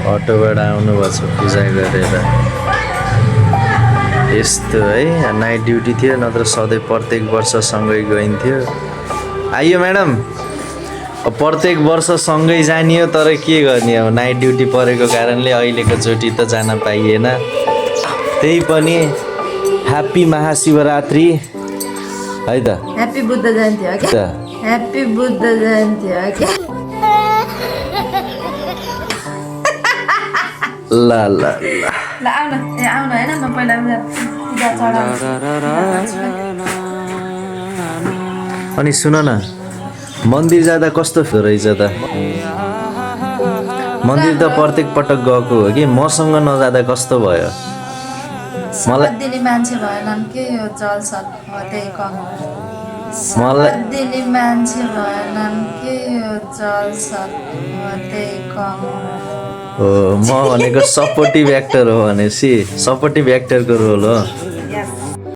अटोबाट आउनुभएको छ पूजा गरेर। यस्तो है, नाइट ड्युटी थियो, नत्र सधैँ प्रत्येक वर्ष सँगै गइन्थ्यो। आइयो म्याडम, प्रत्येक वर्ष सँगै जानियो, तर के गर्ने अब नाइट ड्युटी परेको कारणले अहिलेको चोटि त जान पाइएन। त्यही पनि ह्याप्पी महाशिवरात्रि है त। ह्याप्पी बुद्ध जयन्ती हो क्या? ह्याप्पी बुद्ध जयन्ती हो क्या? ल ल ल ल आउन, ए आउन होइन, म पहिला पूजा चढाउँछु। अनि सुन न, मन्दिर जाँदा कस्तो रहेछ त? मन्दिर त प्रत्येक पटक गएको हो कि, मसँग नजाँदा कस्तो भयो? मलाई दिने मान्छे भएनन् के यो जलसत हो त्यही कम। मलाई दिने मान्छे भएनन् के यो जलसत हो त्यही कम। हो, म भनेको सपोर्टिभ एक्टर हो भनेपछि सपोर्टिभ एक्टरको रोल हो।